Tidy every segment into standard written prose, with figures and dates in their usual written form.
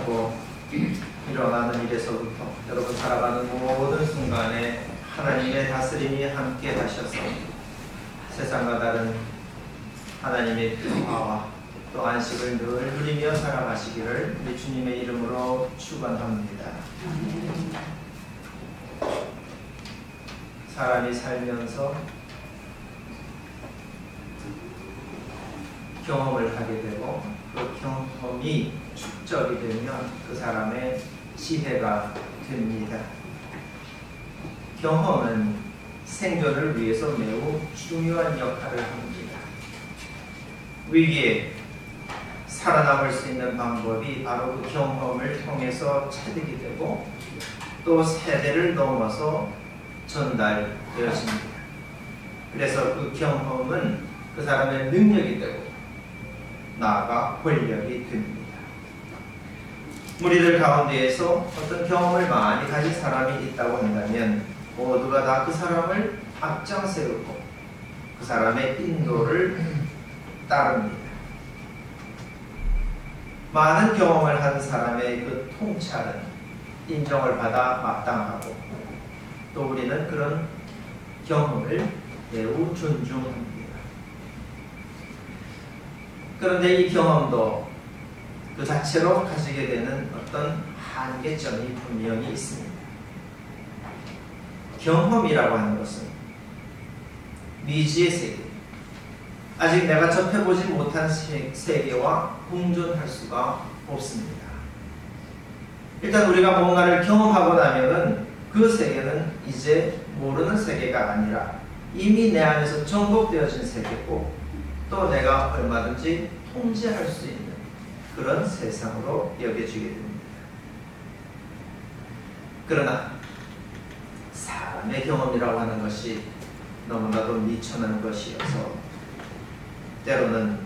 하고 일어나는 일에서부터 여러분 살아가는 모든 순간에 하나님의 다스림이 함께 하셔서 세상과 다른 하나님의 평화와 또 안식을 늘 누리며 살아가시기를 우리 주님의 이름으로 축원합니다. 사람이 살면서 경험을 하게 되고 그 경험이 축적이 되면 그 사람의 지혜가 됩니다. 경험은 생존을 위해서 매우 중요한 역할을 합니다. 위기에 살아남을 수 있는 방법이 바로 그 경험을 통해서 체득이 되고 또 세대를 넘어서 전달되어집니다. 그래서 그 경험은 그 사람의 능력이 되고 나아가 권력이 됩니다. 우리들 가운데에서 어떤 경험을 많이 가진 사람이 있다고 한다면 모두가 다 그 사람을 앞장 세우고 그 사람의 인도를 따릅니다. 많은 경험을 한 사람의 그 통찰은 인정을 받아 마땅하고 또 우리는 그런 경험을 매우 존중합니다. 그런데 이 경험도 그 자체로 가지게 되는 어떤 한계점이 분명히 있습니다. 경험이라고 하는 것은 미지의 세계, 아직 내가 접해보지 못한 세계와 공존할 수가 없습니다. 일단 우리가 뭔가를 경험하고 나면은 그 세계는 이제 모르는 세계가 아니라 이미 내 안에서 정복되어진 세계고 또 내가 얼마든지 통제할 수 있는 그런 세상으로 여겨지게 됩니다. 그러나 사람의 경험이라고 하는 것이 너무나도 미천한 것이어서 때로는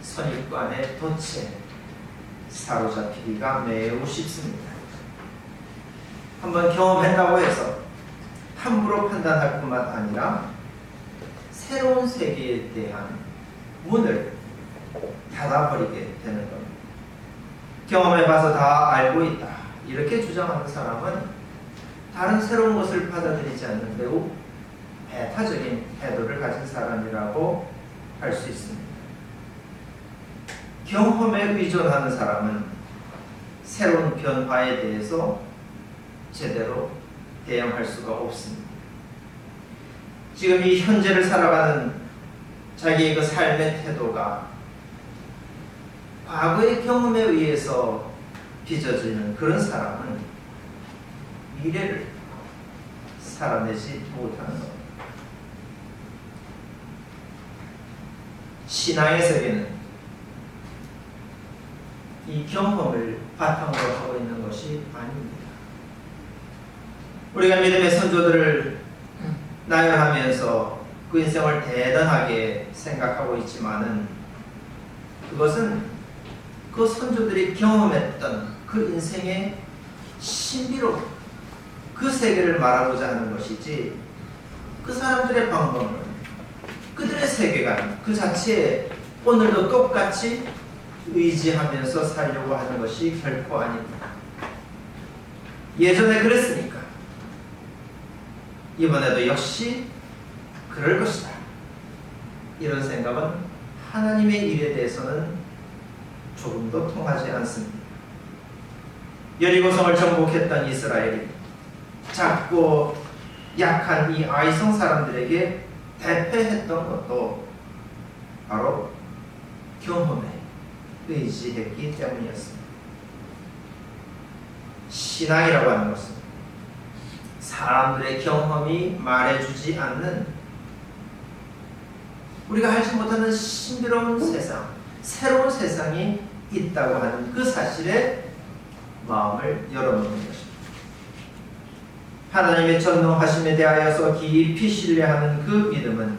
선입관의 덫에 사로잡히기가 매우 쉽습니다. 한번 경험했다고 해서 함부로 판단할 뿐만 아니라 새로운 세계에 대한 문을 닫아버리게 되는 겁니다. 경험해봐서 다 알고 있다 이렇게 주장하는 사람은 다른 새로운 것을 받아들이지 않는 매우 배타적인 태도를 가진 사람이라고 할 수 있습니다. 경험에 의존하는 사람은 새로운 변화에 대해서 제대로 대응할 수가 없습니다. 지금 이 현재를 살아가는 자기의 그 삶의 태도가 과거의 경험에 의해서 빚어지는 그런 사람은 미래를 살아내지 못하는 겁니다. 신앙의 세계는 이 경험을 바탕으로 하고 있는 것이 아닙니다. 우리가 믿음의 선조들을 나열하면서 그 인생을 대단하게 생각하고 있지만은 그것은 그 선조들이 경험했던 그 인생의 신비로 그 세계를 말하고자 하는 것이지 그 사람들의 방법은 그들의 세계관 그 자체에 오늘도 똑같이 의지하면서 살려고 하는 것이 결코 아닙니다. 예전에 그랬으니까 이번에도 역시 그럴 것이다. 이런 생각은 하나님의 일에 대해서는 조금도 통하지 않습니다. 여리고성을 정복했던 이스라엘이 작고 약한 이 아이성 사람들에게 대패했던 것도 바로 경험에 의지했기 때문이었습니다. 신앙이라고 하는 것은 사람들의 경험이 말해주지 않는 우리가 알지 못하는 신비로운 세상, 새로운 세상이 있다고 하는 그 사실에 마음을 열어놓는 것입니다. 하나님의 전능하심에 대하여서 깊이 신뢰하는 그 믿음은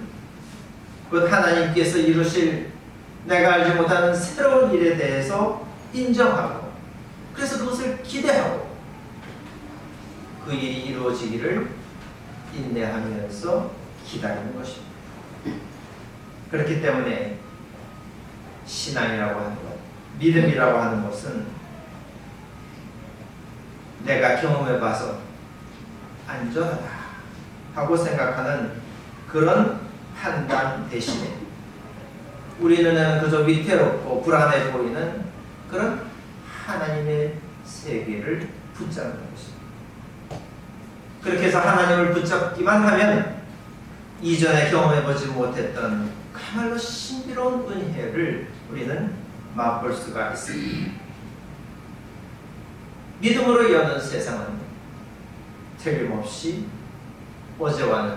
곧 하나님께서 이루실 내가 알지 못하는 새로운 일에 대해서 인정하고 그래서 그것을 기대하고 그 일이 이루어지기를 인내하면서 기다리는 것입니다. 그렇기 때문에 신앙이라고 하는 것, 믿음이라고 하는 것은 내가 경험해봐서 안전하다 하고 생각하는 그런 판단 대신에 우리는 그저 위태롭고 불안해 보이는 그런 하나님의 세계를 붙잡는 것입니다. 그렇게 해서 하나님을 붙잡기만 하면 이전에 경험해보지 못했던 그야말로 신비로운 은혜를 우리는 맛볼 수가 있습니다. 믿음으로 여는 세상은 틀림없이 어제와는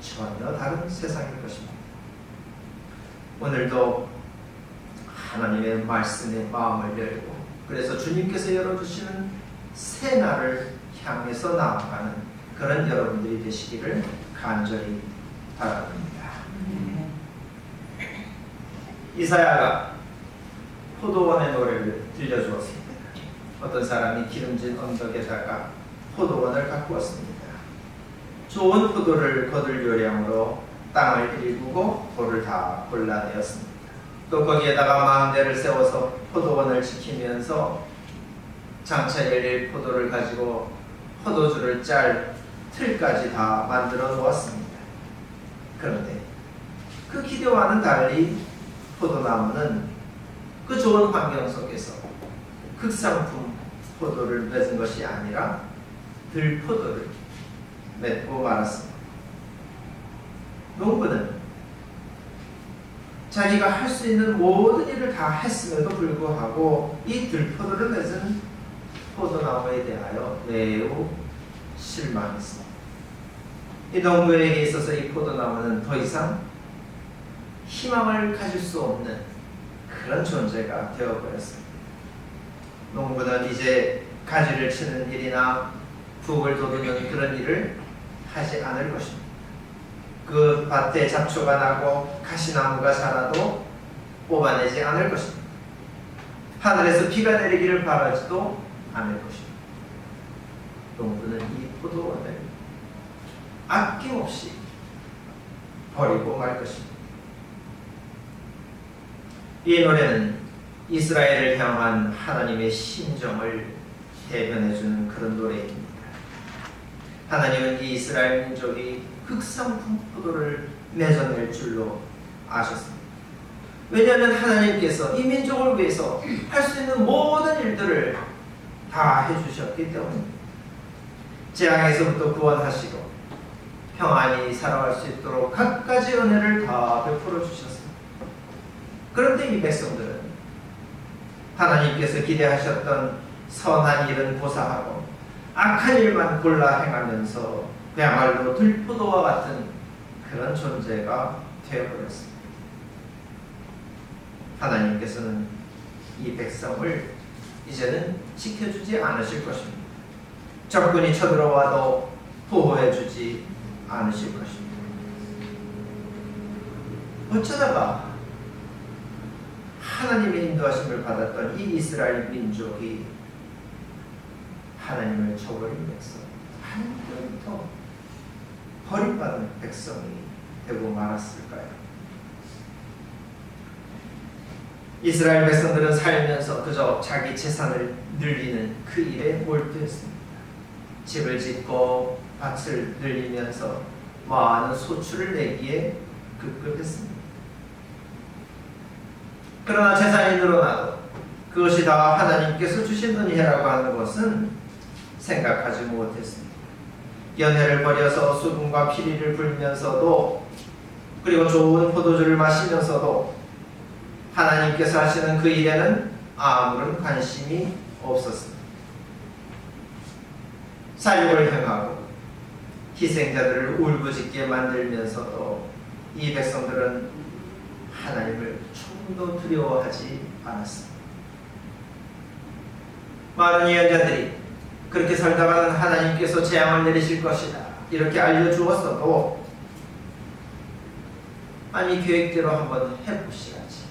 전혀 다른 세상일 것입니다. 오늘도 하나님의 말씀에 마음을 열고 그래서 주님께서 열어주시는 새 날을 향해서 나아가는 그런 여러분들이 되시기를 간절히 바랍니다. 이사야가 포도원의 노래를 들려주었습니다. 어떤 사람이 기름진 언덕에다가 포도원을 가꾸었습니다. 좋은 포도를 거둘 요량으로 땅을 일구고 돌을 다 골라내었습니다. 또 거기에다가 망대를 세워서 포도원을 지키면서 장차 열릴 포도를 가지고 포도주를 짤 틀까지 다 만들어 놓았습니다. 그런데 그 기대와는 달리 포도나무는 그 좋은 환경 속에서 극상품 포도를 맺은 것이 아니라 들포도를 맺고 말았습니다. 농부는 자기가 할 수 있는 모든 일을 다 했음에도 불구하고 이 들포도를 맺은 포도나무에 대하여 매우 실망했습니다. 이 농부에게 있어서 이 포도나무는 더 이상 희망을 가질 수 없는 그런 존재가 되어버렸습니다. 농부는 이제 가지를 치는 일이나 북을 돋우는 그런 일을 하지 않을 것입니다. 그 밭에 잡초가 나고 가시나무가 자라도 뽑아내지 않을 것입니다. 하늘에서 비가 내리기를 바라지도 않을 것입니다. 농부는 이 포도원을 아낌없이 버리고 말 것입니다. 이 노래는 이스라엘을 향한 하나님의 심정을 대변해주는 그런 노래입니다. 하나님은 이 이스라엘 민족이 흑상품 포도를 맺어낼 줄로 아셨습니다. 왜냐하면 하나님께서 이 민족을 위해서 할 수 있는 모든 일들을 다 해주셨기 때문입니다. 재앙에서부터 구원하시고 평안히 살아갈 수 있도록 갖가지 은혜를 다 베풀어 주셨습니다. 그런데 이 백성들은 하나님께서 기대하셨던 선한 일은 고사하고 악한 일만 골라 행하면서 그야말로 들포도와 같은 그런 존재가 되어버렸습니다. 하나님께서는 이 백성을 이제는 지켜주지 않으실 것입니다. 적군이 쳐들어와도 보호해주지 않으실 것입니다. 어쩌다가 하나님의 인도하심을 받았던 이 이스라엘 민족이 하나님을 저버린 백성, 하나님께로부터 버림받은 백성이 되고 말았을까요? 이스라엘 백성들은 살면서 그저 자기 재산을 늘리는 그 일에 몰두했습니다. 집을 짓고 밭을 늘리면서 많은 소출을 내기에 급급했습니다. 그러나 재산이 늘어나도 그것이 다 하나님께서 주신 은혜라고 하는 것은 생각하지 못했습니다. 연회를 벌여서 수금과 피리를 불면서도 그리고 좋은 포도주를 마시면서도 하나님께서 하시는 그 일에는 아무런 관심이 없었습니다. 사육을 행하고 희생자들을 울부짖게 만들면서도 이 백성들은 하나님을 조금도 두려워하지 않았습니다. 많은 예언자들이 그렇게 살다가는 하나님께서 재앙을 내리실 것이다 이렇게 알려주었어도 아니 계획대로 한번 해보시라지.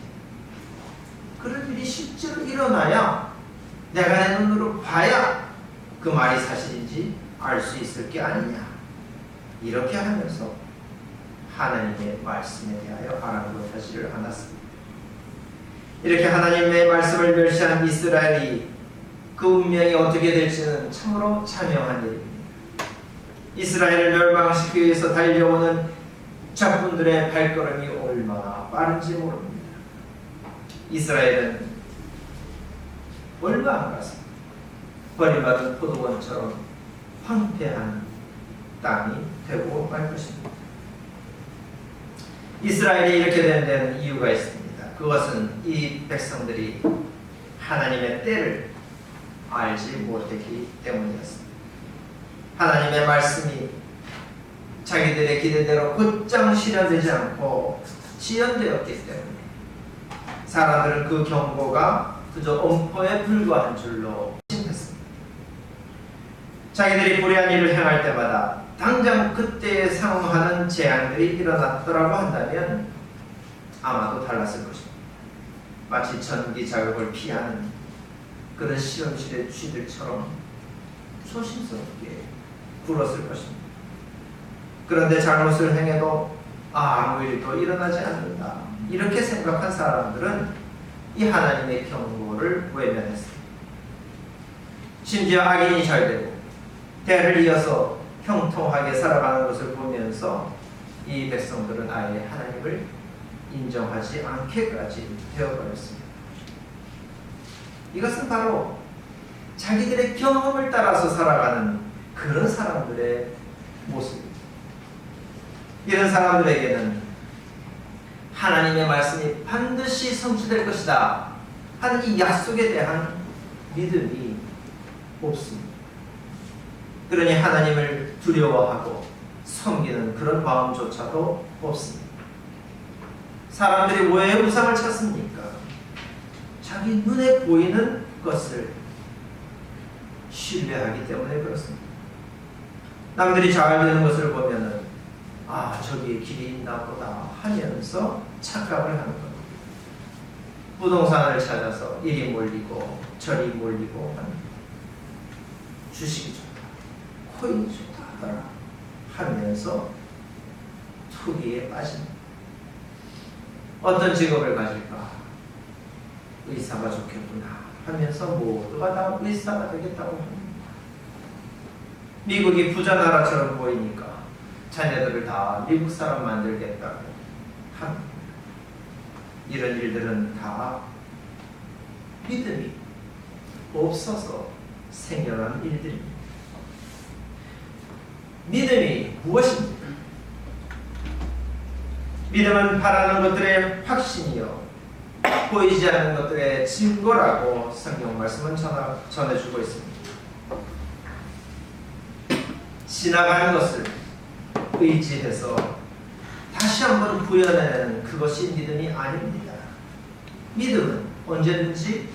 그런 일이 실제로 일어나야 내가 내 눈으로 봐야 그 말이 사실인지 알 수 있을 게 아니냐. 이렇게 하면서 하나님의 말씀에 대하여 아랑곳하지를 않았습니다. 이렇게 하나님의 말씀을 멸시한 이스라엘이 그 운명이 어떻게 될지는 참으로 참여한 일입니다. 이스라엘을 멸망시키기 위해서 달려오는 적군들의 발걸음이 얼마나 빠른지 모릅니다. 이스라엘은 얼마 안 가서 버림받은 포도원처럼 황폐한 땅이 되고 말 것입니다. 이스라엘이 이렇게 된 데는 이유가 있습니다. 그것은 이 백성들이 하나님의 때를 알지 못했기 때문이었습니다. 하나님의 말씀이 자기들의 기대대로 곧장 실현되지 않고 지연되었기 때문에 사람들은 그 경고가 그저 엄포에 불과한 줄로 생각했습니다. 자기들이 불의한 일을 행할 때마다 당장 그때에 상응하는 재앙들이 일어났더라고 한다면 아마도 달랐을 것입니다. 마치 전기 자극을 피하는 그런 실험실의 쥐들처럼 조심스럽게 굴었을 것입니다. 그런데 잘못을 행해도 아무 일도 일어나지 않는다, 이렇게 생각한 사람들은 이 하나님의 경고를 외면했습니다. 심지어 악인이 잘되고 대를 이어서 형통하게 살아가는 것을 보면서 이 백성들은 아예 하나님을 인정하지 않게까지 되어버렸습니다. 이것은 바로 자기들의 경험을 따라서 살아가는 그런 사람들의 모습입니다. 이런 사람들에게는 하나님의 말씀이 반드시 성취될 것이다 하는 이 약속에 대한 믿음이 없습니다. 그러니 하나님을 두려워하고 섬기는 그런 마음조차도 없습니다. 사람들이 왜 우상을 찾습니까? 자기 눈에 보이는 것을 신뢰하기 때문에 그렇습니다. 남들이 잘 되는 것을 보면은 저기에 길이 있나 보다 하면서 착각을 하는 겁니다. 부동산을 찾아서 이리 몰리고 저리 몰리고 합니다. 주식이 좋다, 코인이 좋다 하면서 투기에 빠집니다. 어떤 직업을 가질까? 의사가 좋겠구나 하면서 모두가 다 의사가 되겠다고 합니다. 미국이 부자 나라처럼 보이니까 자녀들을 다 미국 사람 만들겠다고 합니다. 이런 일들은 다 믿음이 없어서 생겨난 일들입니다. 믿음이 무엇입니까? 믿음은 바라는 것들의 확신이요 보이지 않는 것들의 증거라고 성경 말씀은 전해주고 있습니다. 지나가는 것을 의지해서 다시 한번 구현해내는 그것이 믿음이 아닙니다. 믿음은 언제든지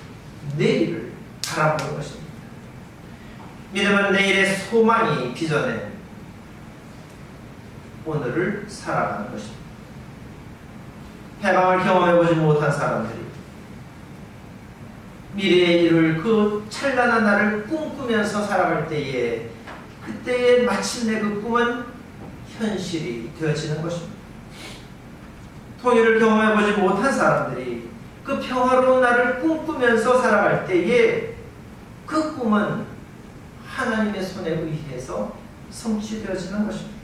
내일을 바라보는 것입니다. 믿음은 내일의 소망이 빚어낸 오늘을 살아가는 것입니다. 해방을 경험해보지 못한 사람들이 미래의 일을 그 찬란한 날을 꿈꾸면서 살아갈 때에 그때에 마침내 그 꿈은 현실이 되어지는 것입니다. 통일을 경험해보지 못한 사람들이 그 평화로운 날을 꿈꾸면서 살아갈 때에 그 꿈은 하나님의 손에 의해서 성취되어지는 것입니다.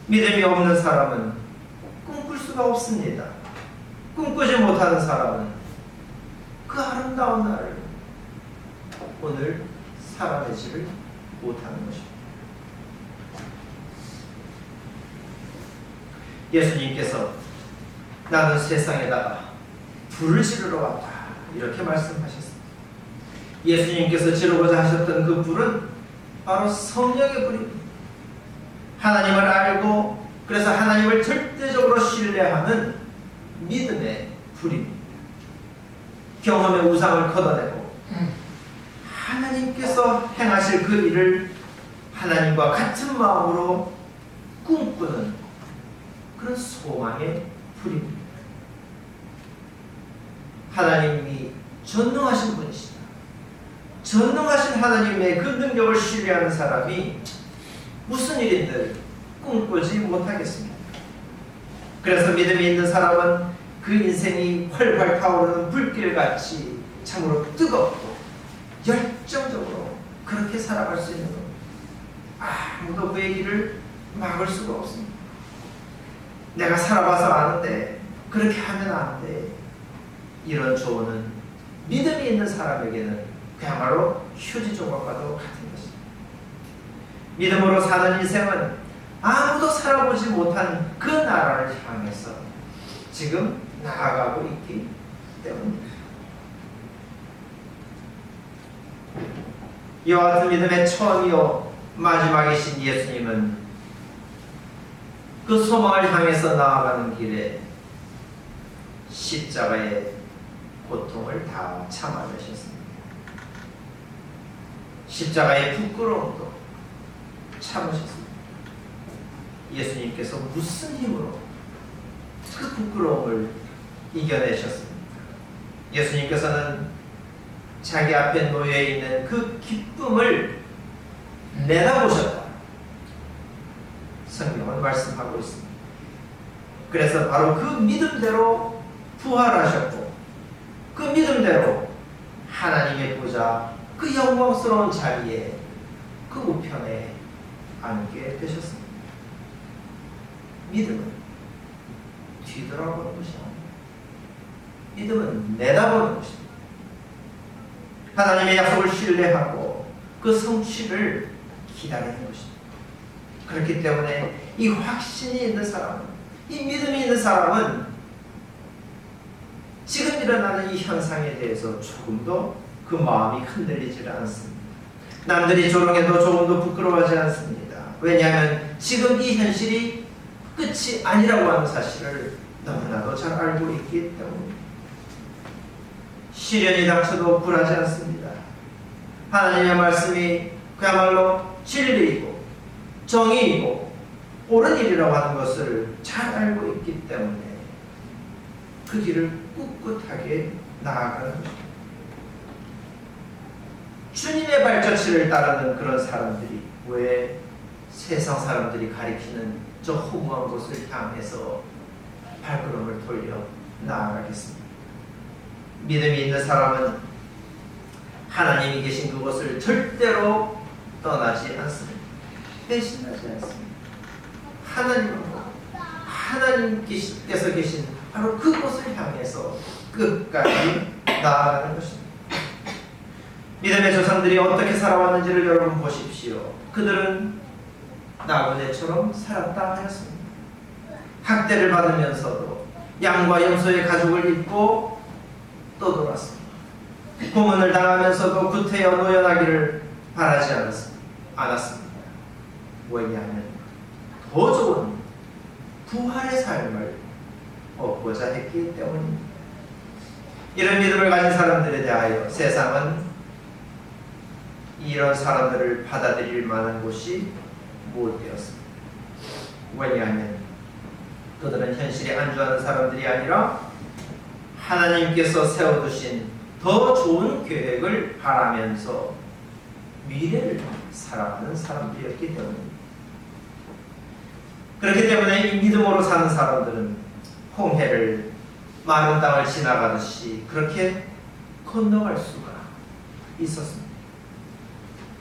믿음이 없는 사람은 꿈꿀 수가 없습니다. 꿈꾸지 못하는 사람은 그 아름다운 날을 오늘 살아내지를 못하는 것입니다. 예수님께서 나는 세상에다가 불을 지르러 왔다 이렇게 말씀하셨습니다. 예수님께서 지르고자 하셨던 그 불은 바로 성령의 불입니다. 하나님을 알고 그래서 하나님을 절대적으로 신뢰하는 믿음의 불입니다. 경험의 우상을 걷어내고 하나님께서 행하실 그 일을 하나님과 같은 마음으로 꿈꾸는 그런 소망의 불입니다. 하나님이 전능하신 분이시다. 전능하신 하나님의 그 능력을 신뢰하는 사람이 무슨 일인들 꿈꾸지 못하겠습니다. 그래서 믿음이 있는 사람은 그 인생이 활활 타오르는 불길같이 참으로 뜨겁고 열정적으로 그렇게 살아갈 수 있는 겁니다. 아무도 그의 길을 막을 수가 없습니다. 내가 살아봐서 아는데 그렇게 하면 안 돼. 이런 조언은 믿음이 있는 사람에게는 그야말로 휴지 조각과도 같은 것입니다. 믿음으로 사는 인생은 아무도 살아보지 못한 그 나라를 향해서 지금 나아가고 있기 때문입니다. 이와 같은 믿음의 처음이요 마지막이신 예수님은 그 소망을 향해서 나아가는 길에 십자가의 고통을 다 참아내셨습니다. 십자가의 부끄러움도 참으셨습니다. 예수님께서 무슨 힘으로 그 부끄러움을 이겨내셨습니까? 예수님께서는 자기 앞에 놓여 있는 그 기쁨을 내다보셨다. 성경은 말씀하고 있습니다. 그래서 바로 그 믿음대로 부활하셨고 그 믿음대로 하나님의 보좌 그 영광스러운 자리에 그 우편에 앉게 되셨습니다. 믿음은 뒤돌아보는 것이 아닙니다. 믿음은 내다보는 것입니다. 하나님의 약속을 신뢰하고 그 성취를 기다리는 것입니다. 그렇기 때문에 이 확신이 있는 사람은, 이 믿음이 있는 사람은 지금 일어나는 이 현상에 대해서 조금도 그 마음이 흔들리지 않습니다. 남들이 조롱해도 조금도 부끄러워하지 않습니다. 왜냐하면 지금 이 현실이 끝이 아니라고 하는 사실을 너무나도 잘 알고 있기 때문입니다. 시련이 닥쳐도 굴하지 않습니다. 하나님의 말씀이 그야말로 진리이고 정의이고 옳은 일이라고 하는 것을 잘 알고 있기 때문에 그 길을 꿋꿋하게 나아가는 것입니다. 주님의 발자취를 따르는 그런 사람들이 왜 세상 사람들이 가리키는 저 허무한 곳을 향해서 발걸음을 돌려 나아가겠습니다. 믿음이 있는 사람은 하나님이 계신 그곳을 절대로 떠나지 않습니다. 배신하지 않습니다. 하나님께서 계신 바로 그곳을 향해서 끝까지 나아가는 것입니다. 믿음의 조상들이 어떻게 살아왔는지를 여러분 보십시오. 그들은 나그네처럼 살았다 하였습니다. 학대를 받으면서도 양과 염소의 가죽을 입고 떠돌았습니다. 고문을 당하면서도 구태여 노연하기를 바라지 않았습니다. 왜냐하면 더 좋은 부활의 삶을 얻고자 했기 때문입니다. 이런 믿음을 가진 사람들에 대하여 세상은 이런 사람들을 받아들일 만한 곳이 못 되었습니다. 왜냐하면 그들은 현실에 안주하는 사람들이 아니라 하나님께서 세워두신 더 좋은 계획을 바라면서 미래를 살아가는 사람들이었기 때문입니다. 그렇기 때문에 이 믿음으로 사는 사람들은 홍해를 마른 땅을 지나가듯이 그렇게 건너갈 수가 있었습니다.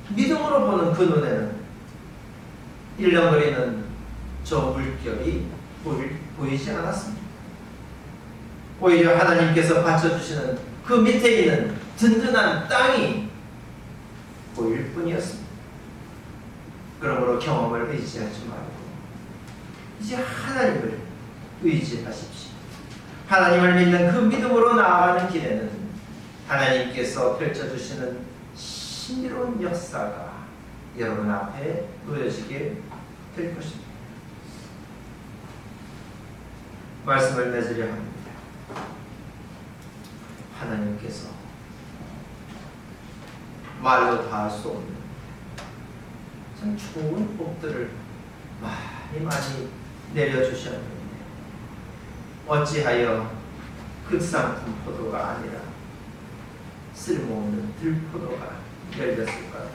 믿음으로 보는 그 눈에는 일렁거리는 저 물결이 보이지 않았습니다. 오히려 하나님께서 받쳐주시는 그 밑에 있는 든든한 땅이 보일 뿐이었습니다. 그러므로 경험을 의지하지 말고 이제 하나님을 의지하십시오. 하나님을 믿는 그 믿음으로 나아가는 길에는 하나님께서 펼쳐주시는 신비로운 역사가 여러분 앞에 놓여지게 될 것입니다. 말씀을 맺으려 합니다. 하나님께서 말로 다 할 수 없는 참 좋은 복들을 많이 내려주셨는데 어찌하여 극상품 포도가 아니라 쓸모없는 들포도가 열렸을까요?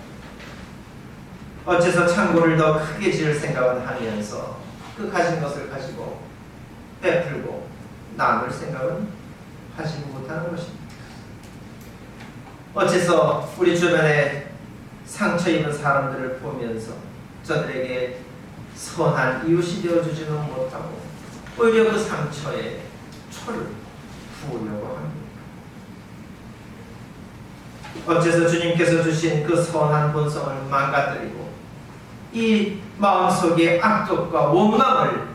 어째서 창고를 더 크게 지을 생각은 하면서 그 가진 것을 가지고 베풀고 나눌 생각은 하지 못하는 것입니다. 어째서 우리 주변에 상처 입은 사람들을 보면서 저들에게 선한 이웃이 되어주지는 못하고 오히려 그 상처에 초를 부으려고 합니다. 어째서 주님께서 주신 그 선한 본성을 망가뜨리고 이 마음속에 악독과 원망을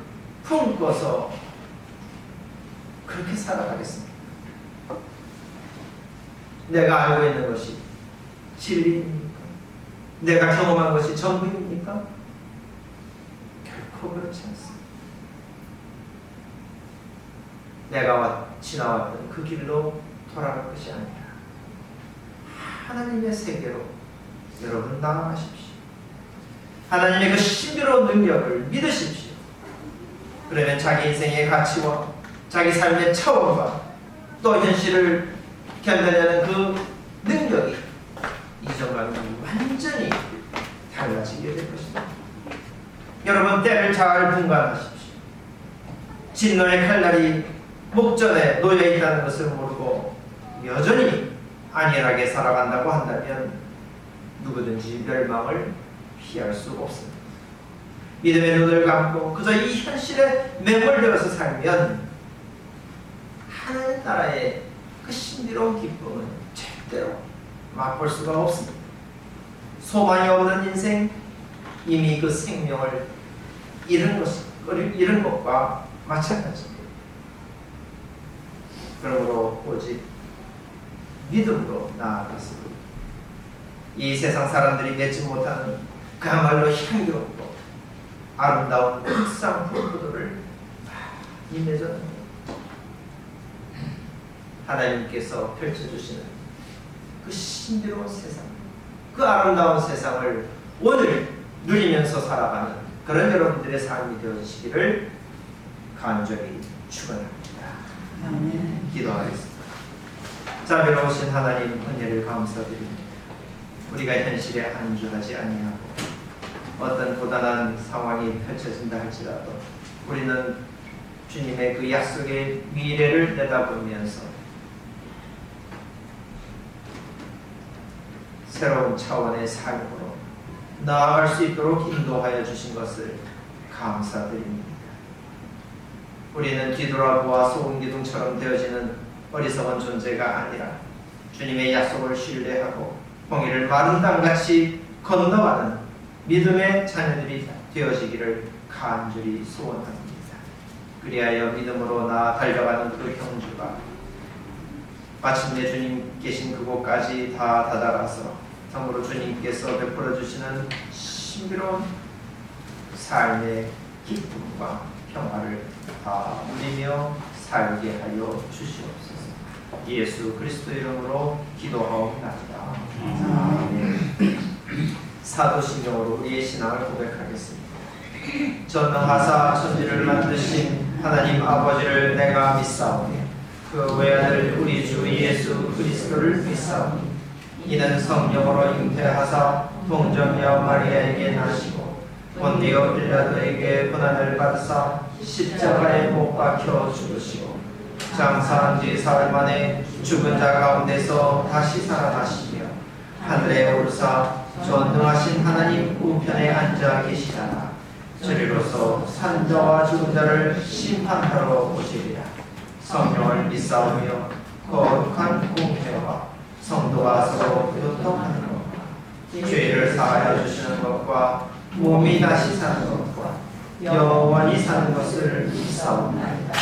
품고서 그렇게 살아가겠습니다. 내가 알고 있는 것이 진리입니까? 내가 경험한 것이 전부입니까? 결코 그렇지 않습니다. 내가 지나왔던 그 길로 돌아갈 것이 아니라 하나님의 세계로 여러분 나아가십시오. 하나님의 그 신비로운 능력을 믿으십시오. 그러면 자기 인생의 가치와 자기 삶의 차원과 또 현실을 견뎌내는 그 능력이 이전과는 완전히 달라지게 될 것입니다. 여러분, 때를 잘 분간하십시오. 진노의 칼날이 목전에 놓여 있다는 것을 모르고 여전히 안일하게 살아간다고 한다면 누구든지 멸망을 피할 수 없습니다. 믿음의 눈을 감고 그저 이 현실에 매몰되어서 살면 하나님 나라의 그 신비로운 기쁨은 절대로 맛볼 수가 없습니다. 소망이 없는 인생, 이미 그 생명을 잃은 것과 마찬가지입니다. 그러므로 오직 믿음으로 나아가서 이 세상 사람들이 맺지 못하는 그야말로 향기롭고 아름다운 흑상 포도를 많이 맺어냅니다. 하나님께서 펼쳐주시는 그 신비로운 세상, 그 아름다운 세상을 오늘 누리면서 살아가는 그런 여러분들의 삶이 되어지기를 간절히 축원합니다. 기도하겠습니다. 자비로우신 하나님, 은혜를 감사드립니다. 우리가 현실에 안주하지 아니하고 어떤 고단한 상황이 펼쳐진다 할지라도 우리는 주님의 그 약속의 미래를 내다보면서 새로운 차원의 삶으로 나아갈 수 있도록 인도하여 주신 것을 감사드립니다. 우리는 뒤돌아보아 소금기둥처럼 되어지는 어리석은 존재가 아니라 주님의 약속을 신뢰하고 홍해를 마른 땅같이 건너가는 믿음의 자녀들이 되어지기를 간절히 소원합니다. 그리하여 믿음으로 달려가는 그 형주가 마침내 주님 계신 그곳까지 다 다다라서 참으로 주님께서 베풀어 주시는 신비로운 삶의 기쁨과 평화를 다 누리며 살게 하여 주시옵소서. 예수 그리스도 이름으로 기도하옵나이다. 아멘. 사도신경으로 우리의 신앙을 고백하겠습니다. 전능하사 천지를 만드신 하나님 아버지를 내가 믿사오니 그 외아들 우리 주 예수 그리스도를 믿사오니 이는 성령으로 잉태하사 동정녀 마리아에게 나시고 본디오 빌라도에게 고난을 받으사 십자가에 못 박혀 죽으시고 장사한 뒤 사흘 만에 죽은 자 가운데서 다시 살아나시며 하늘에 오르사 전능하신 하나님 우편에 앉아 계시다가 저리로서 산 자와 죽은 자를 심판하러 오시리라. 성령을 믿사오며 거룩한 공회와 성도가 서로 교통하는 것과 죄를 사하여 주시는 것과 몸이 다시 사는 것과 영원히 사는 것을 믿사옵나이다.